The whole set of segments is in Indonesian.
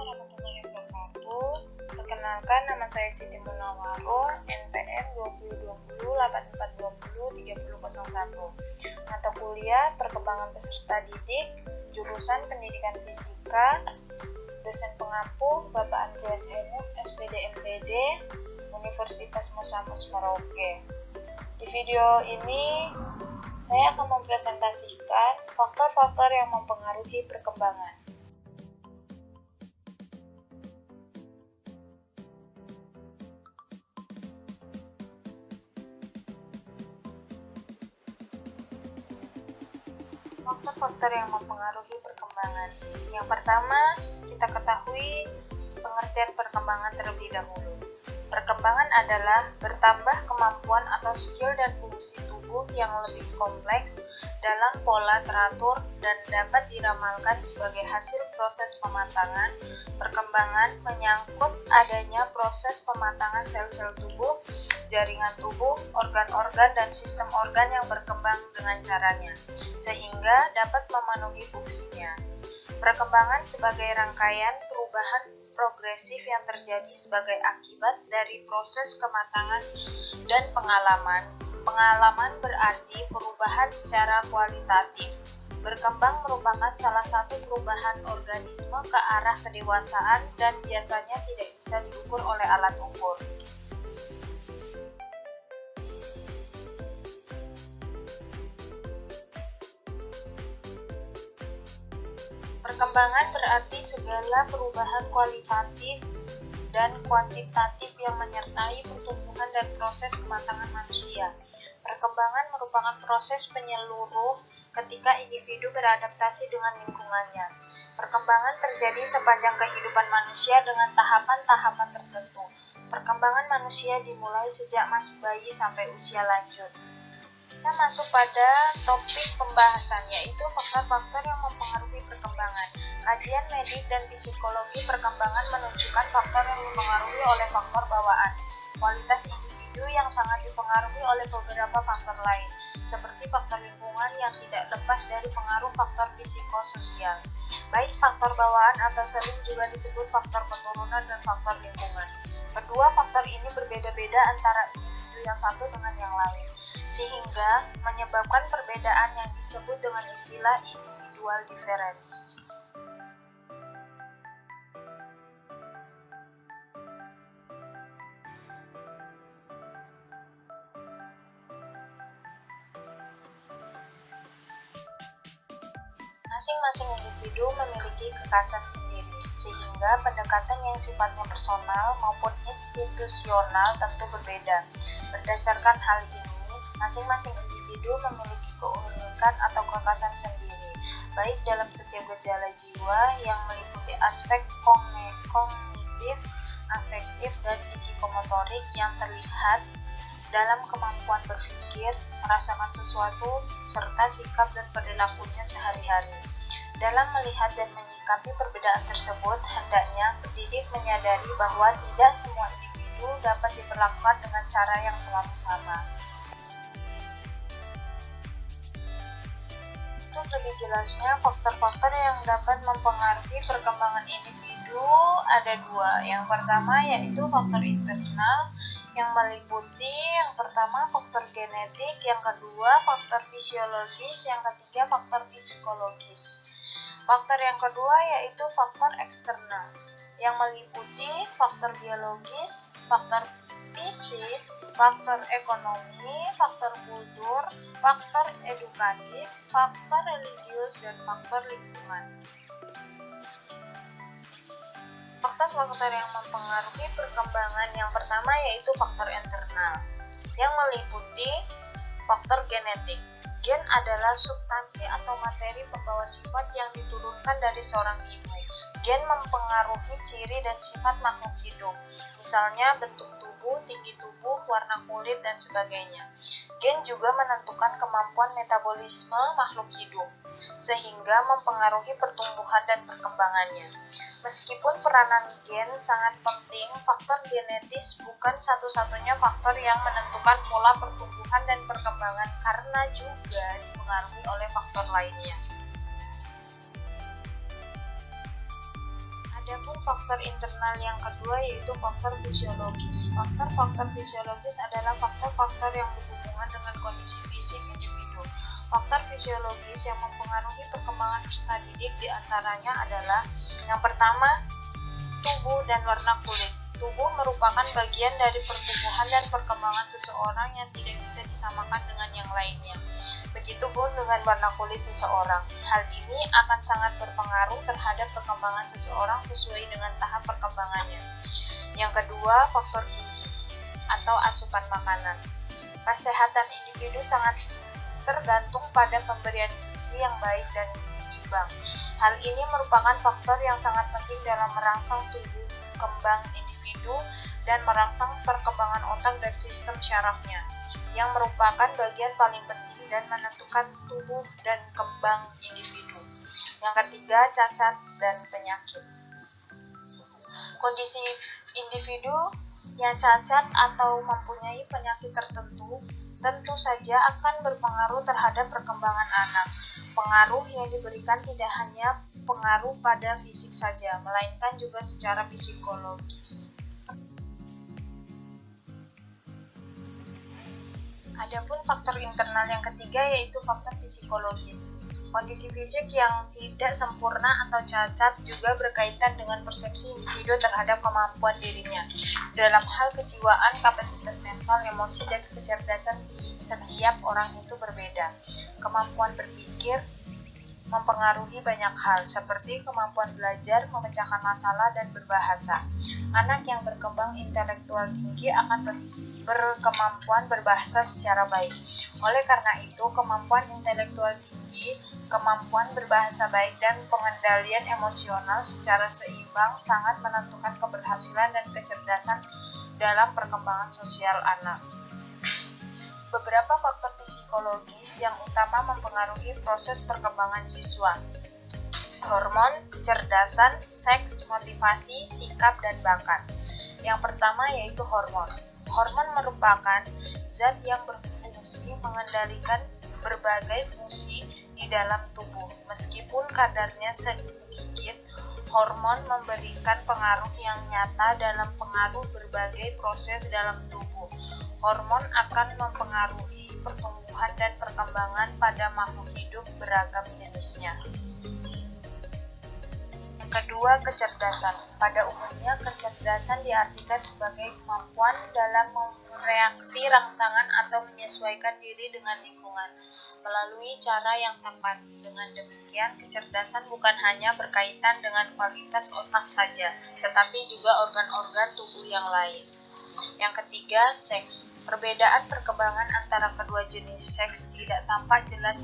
warahmatullahi wabarakatuh. Perkenalkan, nama saya Siti Munawwaroh, NPM 202084203001. Mata kuliah Perkembangan Peserta Didik, jurusan Pendidikan Fisika, dosen pengampu Bapak Andreas Henuk, SPD MPD, Universitas Musa Mus Merauke. Di video ini saya akan mempresentasikan faktor-faktor yang mempengaruhi perkembangan. Faktor-faktor yang mempengaruhi perkembangan. Yang pertama, kita ketahui pengertian perkembangan terlebih dahulu. Perkembangan adalah bertambah kemampuan atau skill dan fungsi tubuh yang lebih kompleks dalam pola teratur dan dapat diramalkan sebagai hasil proses pematangan. Perkembangan menyangkut adanya proses pematangan sel-sel tubuh, jaringan tubuh, organ-organ, dan sistem organ yang berkembang dengan caranya, sehingga dapat memenuhi fungsinya. Perkembangan sebagai rangkaian perubahan progresif yang terjadi sebagai akibat dari proses kematangan dan pengalaman. Pengalaman berarti perubahan secara kualitatif. Berkembang merupakan salah satu perubahan organisme ke arah kedewasaan dan biasanya tidak bisa diukur oleh alat ukur. Perkembangan berarti segala perubahan kualitatif dan kuantitatif yang menyertai pertumbuhan dan proses kematangan manusia. Perkembangan merupakan proses penyeluruh ketika individu beradaptasi dengan lingkungannya. Perkembangan terjadi sepanjang kehidupan manusia dengan tahapan-tahapan tertentu. Perkembangan manusia dimulai sejak masih bayi sampai usia lanjut. Kita masuk pada topik pembahasan, yaitu faktor-faktor yang mempengaruhi perkembangan. Kajian medik dan psikologi perkembangan menunjukkan faktor yang dipengaruhi oleh faktor bawaan. Kualitas individu yang sangat dipengaruhi oleh beberapa faktor lain, seperti faktor lingkungan yang tidak lepas dari pengaruh faktor psikososial. Baik faktor bawaan atau sering juga disebut faktor keturunan dan faktor lingkungan. Kedua faktor ini berbeda-beda antara individu yang satu dengan yang lain, sehingga menyebabkan perbedaan yang disebut dengan istilah individual difference. Masing-masing individu memiliki kekhasan sendiri, sehingga pendekatan yang sifatnya personal maupun institusional tentu berbeda. Berdasarkan hal ini, masing-masing individu memiliki keunikan atau kekhasan sendiri, baik dalam setiap gejala jiwa yang meliputi aspek kognitif, afektif, dan psikomotorik yang terlihat dalam kemampuan berpikir, merasakan sesuatu, serta sikap dan perilakunya sehari-hari. Dalam melihat dan menyikapi perbedaan tersebut, hendaknya pendidik menyadari bahwa tidak semua individu dapat diperlakukan dengan cara yang selalu sama. Untuk lebih jelasnya, faktor-faktor yang dapat mempengaruhi perkembangan individu ada dua. Yang pertama yaitu faktor internal yang meliputi yang pertama faktor genetik, yang kedua faktor fisiologis, yang ketiga faktor psikologis. Faktor yang kedua yaitu faktor eksternal yang meliputi faktor biologis, faktor fisis, faktor ekonomi, faktor kultur, faktor edukatif, faktor religius, dan faktor lingkungan. Faktor-faktor yang mempengaruhi perkembangan yang pertama yaitu faktor internal yang meliputi faktor genetik. Gen adalah substansi atau materi pembawa sifat yang diturunkan dari seorang ibu. Gen mempengaruhi ciri dan sifat makhluk hidup, misalnya bentuk tubuh, tinggi tubuh, warna kulit, dan sebagainya. Gen juga menentukan kemampuan metabolisme makhluk hidup, sehingga mempengaruhi pertumbuhan dan perkembangannya. Meskipun peranan gen sangat penting, faktor genetis bukan satu-satunya faktor yang menentukan pola pertumbuhan dan perkembangan karena juga dipengaruhi oleh faktor lainnya. Adapun faktor internal yang kedua yaitu faktor fisiologis. Faktor-faktor fisiologis adalah faktor-faktor yang berhubungan dengan kondisi fisik individu. Faktor fisiologis yang mempengaruhi perkembangan peserta didik diantaranya adalah yang pertama, tubuh dan warna kulit. Tubuh merupakan bagian dari pertumbuhan dan perkembangan seseorang yang tidak bisa disamakan dengan yang lainnya. Begitupun dengan warna kulit seseorang. Hal ini akan sangat berpengaruh terhadap perkembangan seseorang sesuai dengan tahap perkembangannya. Yang kedua, faktor gizi atau asupan makanan. Kesehatan individu sangat tergantung pada pemberian gizi yang baik dan imbang. Hal ini merupakan faktor yang sangat penting dalam merangsang tumbuh kembang individu dan merangsang perkembangan otak dan sistem syarafnya, yang merupakan bagian paling penting dan menentukan tumbuh dan kembang individu. Yang ketiga, cacat dan penyakit. Kondisi individu yang cacat atau mempunyai penyakit tertentu tentu saja akan berpengaruh terhadap perkembangan anak. Pengaruh yang diberikan tidak hanya pengaruh pada fisik saja, melainkan juga secara psikologis. Adapun faktor internal yang ketiga yaitu faktor psikologis. Kondisi fisik yang tidak sempurna atau cacat juga berkaitan dengan persepsi individu terhadap kemampuan dirinya. Dalam hal kejiwaan, kapasitas mental, emosi, dan kecerdasan di setiap orang itu berbeda. Kemampuan berpikir mempengaruhi banyak hal, seperti kemampuan belajar, memecahkan masalah, dan berbahasa. Anak yang berkembang intelektual tinggi akan berkemampuan berbahasa secara baik. Oleh karena itu, kemampuan intelektual tinggi, kemampuan berbahasa baik, dan pengendalian emosional secara seimbang sangat menentukan keberhasilan dan kecerdasan dalam perkembangan sosial anak. Beberapa faktor psikologis yang utama mempengaruhi proses perkembangan siswa: hormon, kecerdasan, seks, motivasi, sikap, dan bakat. Yang pertama yaitu hormon. Hormon merupakan zat yang berfungsi mengendalikan berbagai fungsi di dalam tubuh. Meskipun kadarnya sedikit, hormon memberikan pengaruh yang nyata dalam pengaruh berbagai proses dalam tubuh. Hormon akan mempengaruhi pertumbuhan dan perkembangan pada makhluk hidup beragam jenisnya. Yang kedua, kecerdasan. Pada umumnya, kecerdasan diartikan sebagai kemampuan dalam mereaksi rangsangan atau menyesuaikan diri dengan lingkungan melalui cara yang tepat. Dengan demikian, kecerdasan bukan hanya berkaitan dengan kualitas otak saja, tetapi juga organ-organ tubuh yang lain. Yang ketiga, seks. Perbedaan perkembangan antara kedua jenis seks tidak tampak jelas.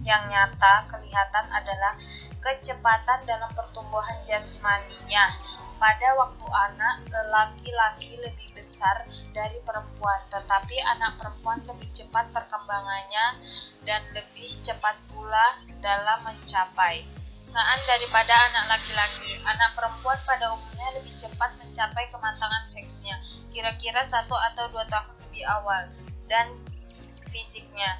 Yang nyata kelihatan adalah kecepatan dalam pertumbuhan jasmaninya. Pada waktu anak, laki-laki lebih besar dari perempuan, tetapi anak perempuan lebih cepat perkembangannya dan lebih cepat pula dalam mencapai daripada anak laki-laki. Anak perempuan pada umumnya lebih cepat mencapai kematangan seksnya, kira-kira 1 atau 2 tahun lebih awal, dan fisiknya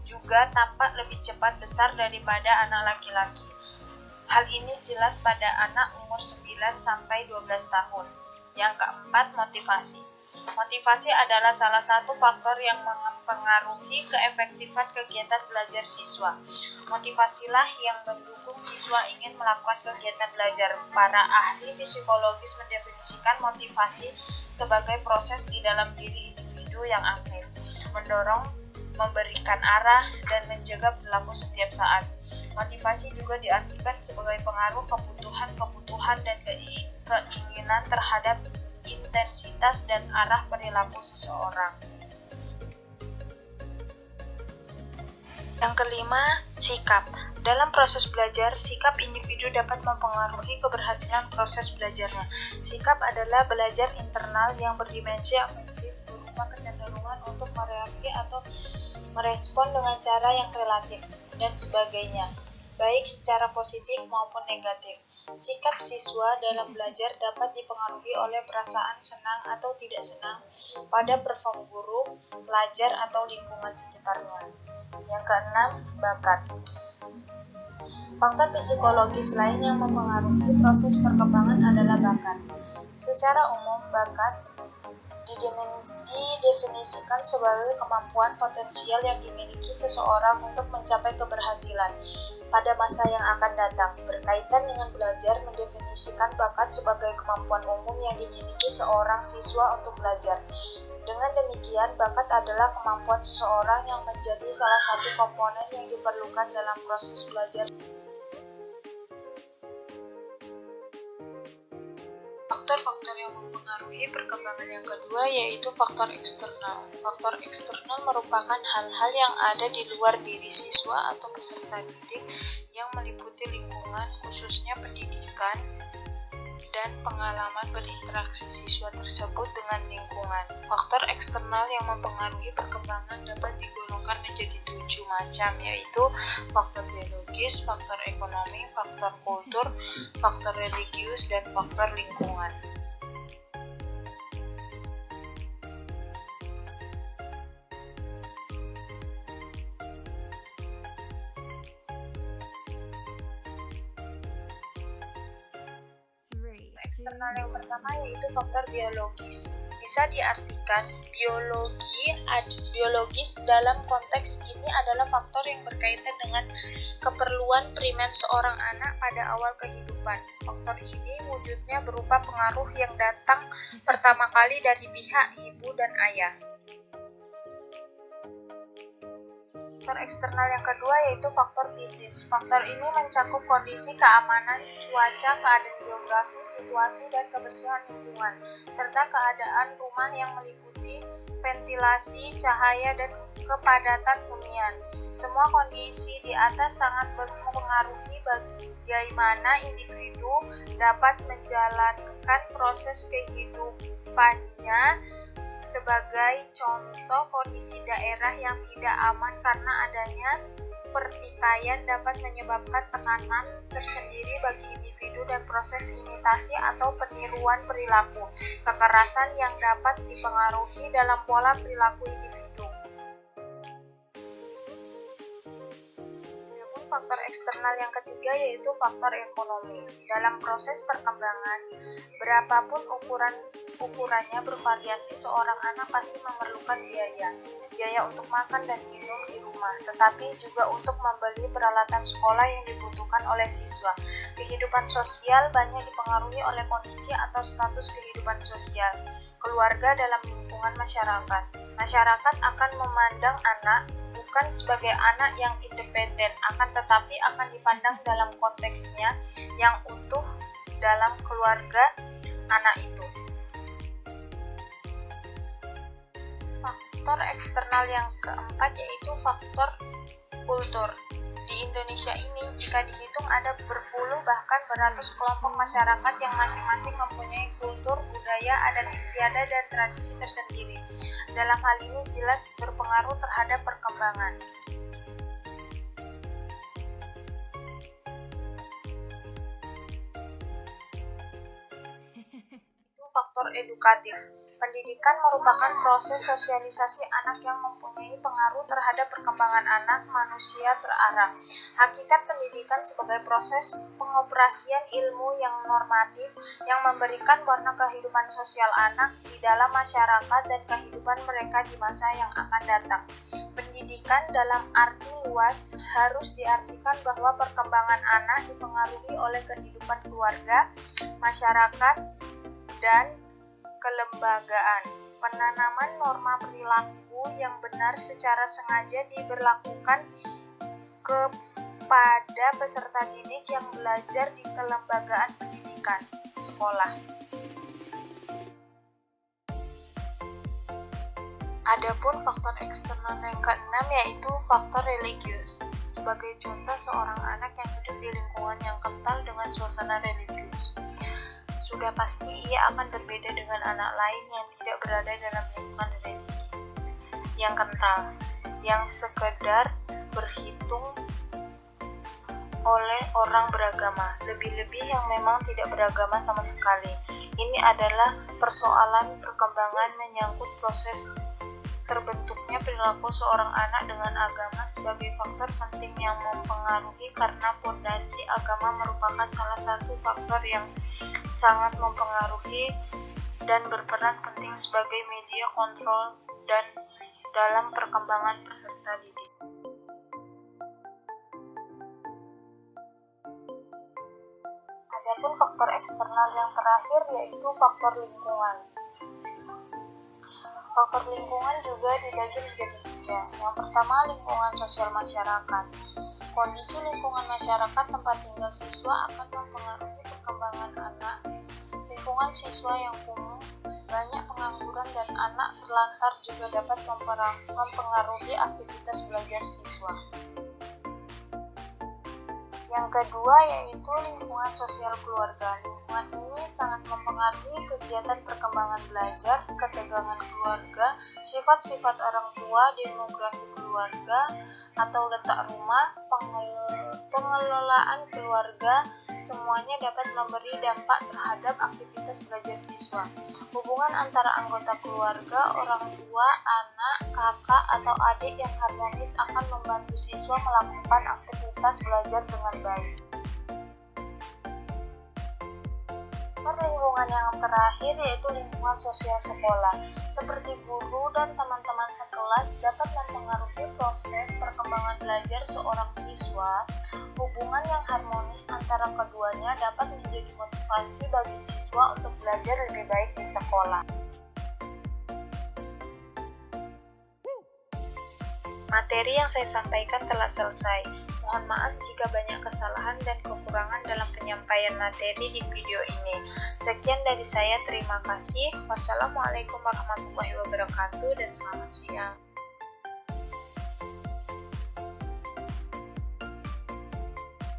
juga tampak lebih cepat besar daripada anak laki-laki. Hal ini jelas pada anak umur 9 sampai 12 tahun. Yang keempat, motivasi. Motivasi adalah salah satu faktor yang mempengaruhi keefektifan kegiatan belajar siswa. Motivasilah yang mendukung siswa ingin melakukan kegiatan belajar. Para ahli psikologis mendefinisikan motivasi sebagai proses di dalam diri individu yang aktif, mendorong, memberikan arah, dan menjaga perilaku setiap saat. Motivasi juga diartikan sebagai pengaruh kebutuhan dan keinginan terhadap intensitas dan arah perilaku seseorang. Yang kelima, sikap. Dalam proses belajar, sikap individu dapat mempengaruhi keberhasilan proses belajarnya. Sikap adalah belajar internal yang berdimensi afektif berupa kecenderungan untuk mereaksi atau merespon dengan cara yang relatif, dan sebagainya, baik secara positif maupun negatif. Sikap siswa dalam belajar dapat dipengaruhi oleh perasaan senang atau tidak senang pada performa guru, pelajar, atau lingkungan sekitarnya. Yang keenam, bakat. Faktor psikologis lain yang mempengaruhi proses perkembangan adalah bakat. Secara umum, bakat didefinisikan sebagai kemampuan potensial yang dimiliki seseorang untuk mencapai keberhasilan pada masa yang akan datang. Berkaitan dengan belajar, mendefinisikan bakat sebagai kemampuan umum yang dimiliki seorang siswa untuk belajar. Dengan demikian, bakat adalah kemampuan seseorang yang menjadi salah satu komponen yang diperlukan dalam proses belajar. Faktor-faktor yang mempengaruhi perkembangan yang kedua yaitu faktor eksternal. Faktor eksternal merupakan hal-hal yang ada di luar diri siswa atau peserta didik yang meliputi lingkungan, khususnya pendidikan, dan pengalaman berinteraksi siswa tersebut dengan lingkungan. Faktor eksternal yang mempengaruhi perkembangan dapat digolongkan menjadi 7 macam, yaitu faktor biologis, faktor ekonomi, faktor kultur, faktor religius, dan faktor lingkungan. Eksternal yang pertama yaitu faktor biologis. Bisa diartikan biologis dalam konteks ini adalah faktor yang berkaitan dengan keperluan primer seorang anak pada awal kehidupan. Faktor ini wujudnya berupa pengaruh yang datang pertama kali dari pihak ibu dan ayah. Faktor eksternal yang kedua yaitu faktor fisik. Faktor ini mencakup kondisi keamanan, cuaca, keadaan geografis, situasi, dan kebersihan lingkungan, serta keadaan rumah yang meliputi ventilasi, cahaya, dan kepadatan hunian. Semua kondisi di atas sangat mempengaruhi bagaimana individu dapat menjalankan proses kehidupannya. Sebagai contoh, kondisi daerah yang tidak aman karena adanya pertikaian dapat menyebabkan tekanan tersendiri bagi individu dan proses imitasi atau peniruan perilaku, kekerasan yang dapat dipengaruhi dalam pola perilaku individu. Faktor eksternal yang ketiga yaitu faktor ekonomi. Dalam proses perkembangan, berapapun ukurannya bervariasi, seorang anak pasti memerlukan biaya untuk makan dan minum di rumah, tetapi juga untuk membeli peralatan sekolah yang dibutuhkan oleh siswa. Kehidupan sosial banyak dipengaruhi oleh kondisi atau status kehidupan sosial keluarga dalam lingkungan masyarakat. Masyarakat akan memandang anak bukan sebagai anak yang independen, akan tetapi akan dipandang dalam konteksnya yang utuh dalam keluarga anak itu. Faktor eksternal yang keempat yaitu faktor kultur. Di Indonesia ini, jika dihitung ada berpuluh bahkan beratus kelompok masyarakat yang masing-masing mempunyai kultur, budaya, adat istiadat, dan tradisi tersendiri. Dalam hal ini jelas berpengaruh terhadap perkembangan. Faktor edukatif. Pendidikan merupakan proses sosialisasi anak yang mempunyai pengaruh terhadap perkembangan anak manusia terarah. Hakikat pendidikan sebagai proses pengoperasian ilmu yang normatif yang memberikan warna kehidupan sosial anak di dalam masyarakat dan kehidupan mereka di masa yang akan datang. Pendidikan dalam arti luas harus diartikan bahwa perkembangan anak dipengaruhi oleh kehidupan keluarga, masyarakat, dan kelembagaan. Penanaman norma perilaku yang benar secara sengaja diberlakukan kepada peserta didik yang belajar di kelembagaan pendidikan, sekolah. Adapun faktor eksternal yang keenam yaitu faktor religius. Sebagai contoh, seorang anak yang hidup di lingkungan yang kental dengan suasana religius, sudah pasti ia akan berbeda dengan anak lain yang tidak berada dalam lingkungan religi yang kental, yang sekedar berhitung oleh orang beragama, lebih-lebih yang memang tidak beragama sama sekali. Ini adalah persoalan perkembangan menyangkut proses terbentuknya perilaku seorang anak dengan agama sebagai faktor penting yang mempengaruhi, karena fondasi agama merupakan salah satu faktor yang sangat mempengaruhi dan berperan penting sebagai media kontrol dan dalam perkembangan peserta didik. Adapun faktor eksternal yang terakhir yaitu faktor lingkungan. Faktor lingkungan juga dibagi menjadi 3. Yang pertama, lingkungan sosial masyarakat. Kondisi lingkungan masyarakat tempat tinggal siswa akan mempengaruhi perkembangan anak. Lingkungan siswa yang kumuh, banyak pengangguran, dan anak terlantar juga dapat mempengaruhi aktivitas belajar siswa. Yang kedua yaitu lingkungan sosial keluarga. Lingkungan ini sangat mempengaruhi kegiatan perkembangan belajar, ketegangan keluarga, sifat-sifat orang tua, demografi keluarga atau letak rumah, pengelolaan keluarga, semuanya dapat memberi dampak terhadap aktivitas belajar siswa. Hubungan antara anggota keluarga, orang tua, anak, kakak, atau adik yang harmonis akan membantu siswa melakukan aktivitas belajar dengan baik. Lingkungan yang terakhir yaitu lingkungan sosial sekolah. Seperti guru dan teman-teman sekelas dapat mempengaruhi proses perkembangan belajar seorang siswa. Hubungan yang harmonis antara keduanya dapat menjadi motivasi bagi siswa untuk belajar lebih baik di sekolah. Materi yang saya sampaikan telah selesai. Mohon maaf jika banyak kesalahan dan kekurangan dalam penyampaian materi di video ini. Sekian dari saya, terima kasih. Wassalamualaikum warahmatullahi wabarakatuh dan selamat siang.